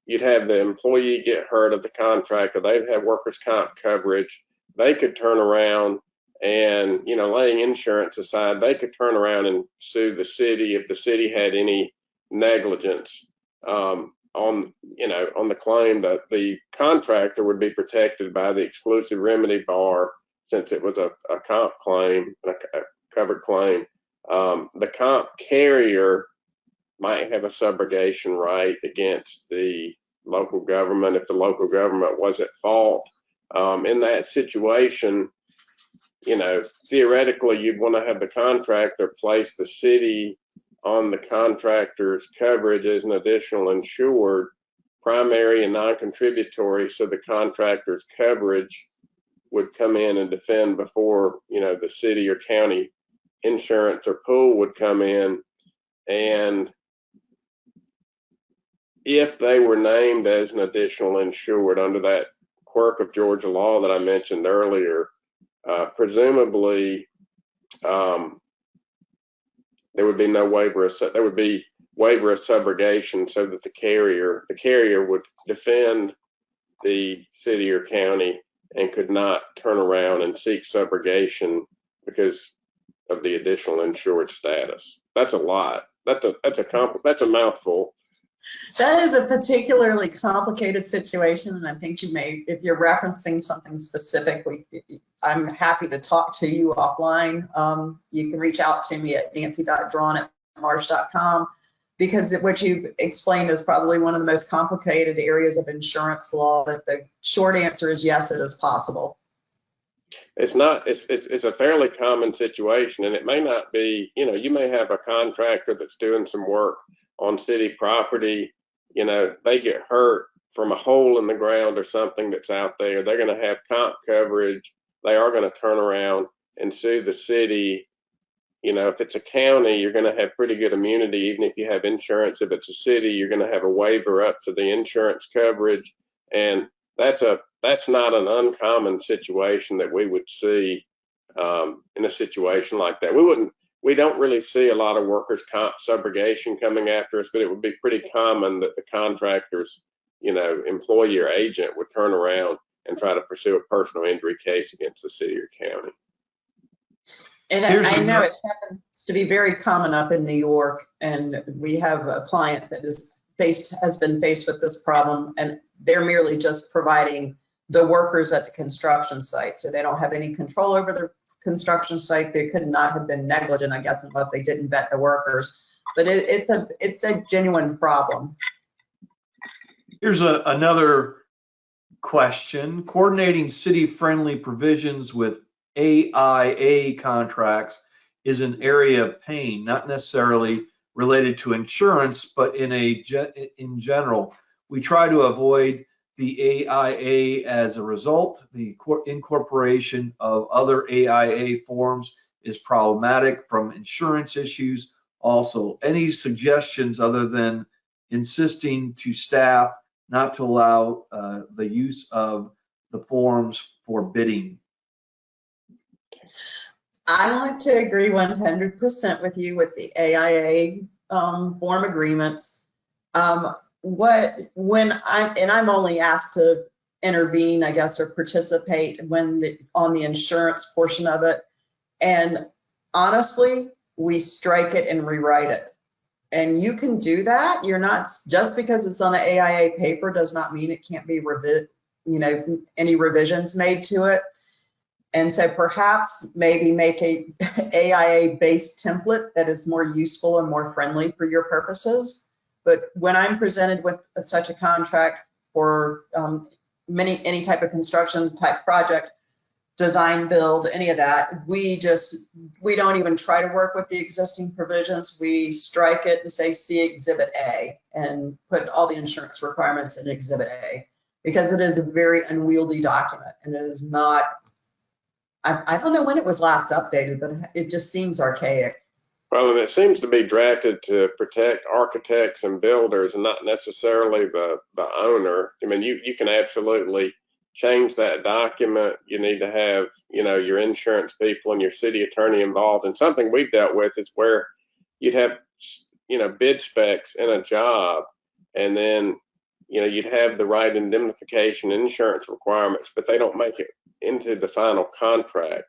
the employee get hurt of the contractor. They'd have workers' comp coverage. They could turn around and, laying insurance aside, they could turn around and sue the city if the city had any negligence on the claim. That the contractor would be protected by the exclusive remedy bar since it was a comp claim, a covered claim. The comp carrier might have a subrogation right against the local government if the local government was at fault. In that situation, theoretically, you'd want to have the contractor place the city on the contractor's coverage as an additional insured, primary and non-contributory, so the contractor's coverage would come in and defend before, the city or county insurance or pool would come in. And if they were named as an additional insured under that quirk of Georgia law that I mentioned earlier, presumably there would be no waiver. There would be waiver of subrogation, so that the carrier would defend the city or county and could not turn around and seek subrogation because of the additional insured status. That's a lot. That's a mouthful. That is a particularly complicated situation, and I think if you're referencing something specifically, I'm happy to talk to you offline. You can reach out to me at nancy.drawn@marsh.com, because what you've explained is probably one of the most complicated areas of insurance law, but the short answer is yes, it is possible. It's not, it's a fairly common situation, and it may not be, you may have a contractor that's doing some work on city property, they get hurt from a hole in the ground or something that's out there. They're going to have comp coverage. They are going to turn around and sue the city. If it's a county, you're going to have pretty good immunity, even if you have insurance. If it's a city, you're going to have a waiver up to the insurance coverage. And that's not an uncommon situation that we would see in a situation like that. We don't really see a lot of workers' comp subrogation coming after us, but it would be pretty common that the contractor's, employee or agent would turn around and try to pursue a personal injury case against the city or county. And I know it happens to be very common up in New York, and we have a client that has been faced with this problem, and they're merely just providing the workers at the construction site. So they don't have any control over the construction site. They could not have been negligent, I guess, unless they didn't vet the workers. But it's a genuine problem. Here's another question. Coordinating city-friendly provisions with AIA contracts is an area of pain, not necessarily related to insurance, but in general. We try to avoid the AIA as a result. The incorporation of other AIA forms is problematic from insurance issues. Also, any suggestions other than insisting to staff not to allow the use of the forms for bidding? I want to agree 100% with you with the AIA form agreements. I'm only asked to intervene, I guess, or participate on the insurance portion of it. And honestly, we strike it and rewrite it. And you can do that. You're not, just because it's on an AIA paper does not mean it can't be any revisions made to it. And so perhaps maybe make a AIA-based template that is more useful and more friendly for your purposes. But when I'm presented with such a contract for any type of construction type project, design, build, any of that, we don't even try to work with the existing provisions. We strike it and say, see Exhibit A, and put all the insurance requirements in Exhibit A, because it is a very unwieldy document, and it is not, I don't know when it was last updated, but it just seems archaic. Well, and it seems to be drafted to protect architects and builders and not necessarily the owner. I mean, you can absolutely change that document. You need to have, your insurance people and your city attorney involved. And something we've dealt with is where you'd have, bid specs in a job, and then, you'd have the right indemnification insurance requirements, but they don't make it into the final contract.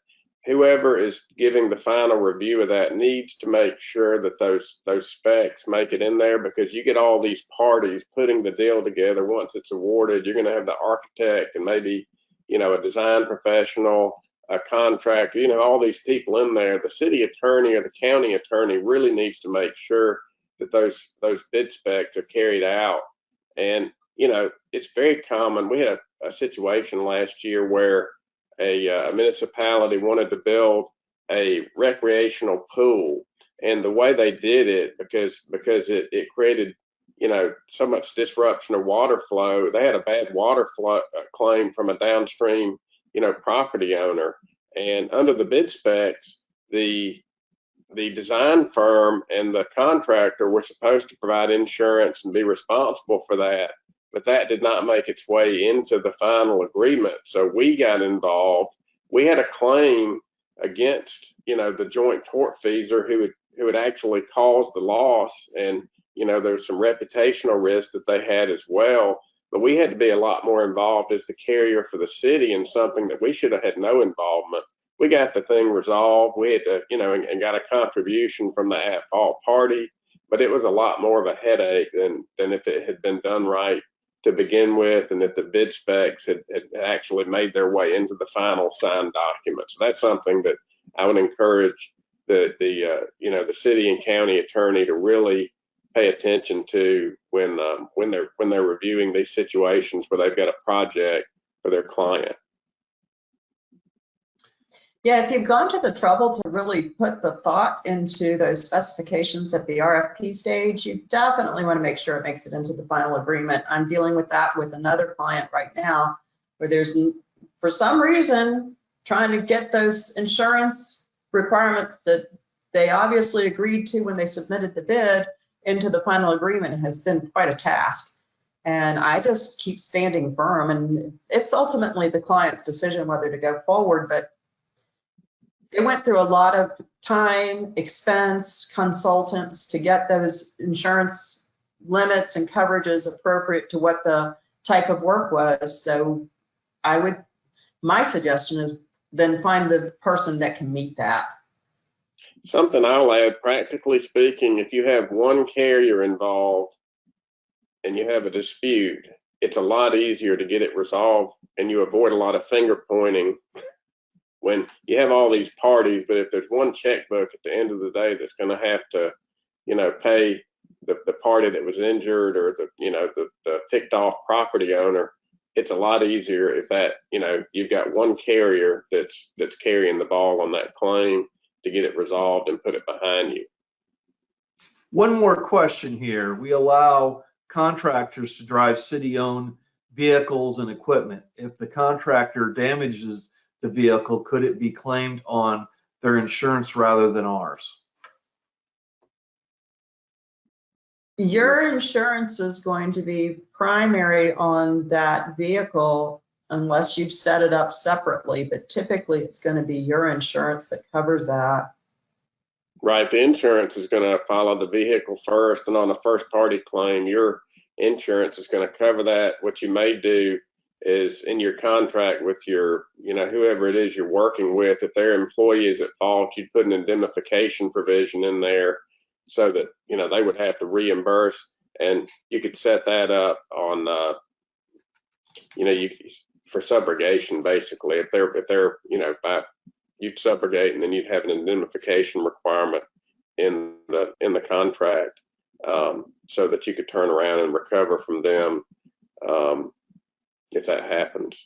Whoever is giving the final review of that needs to make sure that those specs make it in there, because you get all these parties putting the deal together. Once it's awarded, you're going to have the architect and maybe, a design professional, a contractor, all these people in there. The city attorney or the county attorney really needs to make sure that those bid specs are carried out. And, it's very common. We had a situation last year where a municipality wanted to build a recreational pool, and the way they did it, because it created so much disruption of water flow, they had a bad water flow claim from a downstream property owner. And under the bid specs, the design firm and the contractor were supposed to provide insurance and be responsible for that, but that did not make its way into the final agreement. So we got involved. We had a claim against, the joint tortfeasor who had actually caused the loss, and there's some reputational risk that they had as well. But we had to be a lot more involved as the carrier for the city, in something that we should have had no involvement. We got the thing resolved. We had to, and got a contribution from the at-fault party, but it was a lot more of a headache than if it had been done right to begin with, and that the bid specs had actually made their way into the final signed document. So that's something that I would encourage the city and county attorney to really pay attention to when they're reviewing these situations where they've got a project for their client. Yeah, if you've gone to the trouble to really put the thought into those specifications at the RFP stage, you definitely want to make sure it makes it into the final agreement. I'm dealing with that with another client right now, where there's, for some reason, trying to get those insurance requirements that they obviously agreed to when they submitted the bid into the final agreement has been quite a task. And I just keep standing firm, and it's ultimately the client's decision whether to go forward, but they went through a lot of time, expense, consultants to get those insurance limits and coverages appropriate to what the type of work was. So my suggestion is then find the person that can meet that. Something I'll add, practically speaking, if you have one carrier involved and you have a dispute, it's a lot easier to get it resolved, and you avoid a lot of finger pointing when you have all these parties. But if there's one checkbook at the end of the day that's going to have to, pay the party that was injured, or the ticked off property owner, it's a lot easier if that, you've got one carrier that's carrying the ball on that claim to get it resolved and put it behind you. One more question here. We allow contractors to drive city-owned vehicles and equipment. If the contractor damages the vehicle, could it be claimed on their insurance rather than ours? Your insurance is going to be primary on that vehicle unless you've set it up separately, but typically it's going to be your insurance that covers that. Right, the insurance is going to follow the vehicle first, and on a first party claim, your insurance is going to cover that. What you may do is, in your contract with your, whoever it is you're working with, if their employee is at fault, you'd put an indemnification provision in there so that, they would have to reimburse, and you could set that up on, for subrogation, basically. If they're, you'd subrogate, and then you'd have an indemnification requirement in the contract, so that you could turn around and recover from them if that happens.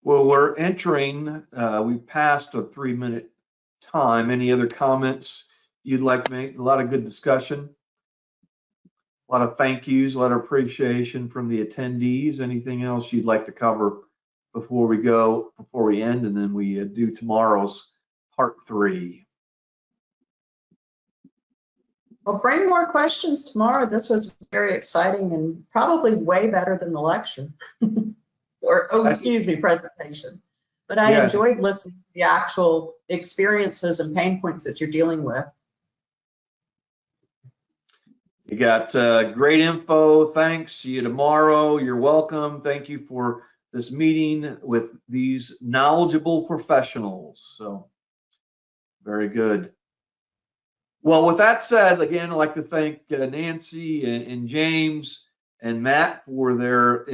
Well, we're entering, we've passed a 3-minute time. Any other comments you'd like to make? A lot of good discussion. A lot of thank yous, a lot of appreciation from the attendees. Anything else you'd like to cover before we end, and then we do tomorrow's part 3. Well, bring more questions tomorrow. This was very exciting and probably way better than the lecture or, presentation. But I enjoyed listening to the actual experiences and pain points that you're dealing with. You got great info. Thanks. See you tomorrow. You're welcome. Thank you for this meeting with these knowledgeable professionals. So very good. Well, with that said, again, I'd like to thank Nancy and James and Matt for their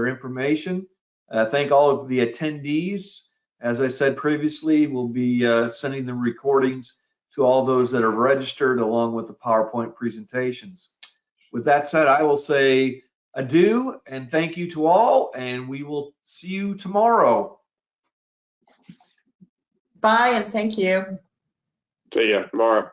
information. Thank all of the attendees. As I said previously, we'll be sending the recordings to all those that are registered along with the PowerPoint presentations. With that said, I will say adieu and thank you to all, and we will see you tomorrow. Bye and thank you. See ya tomorrow.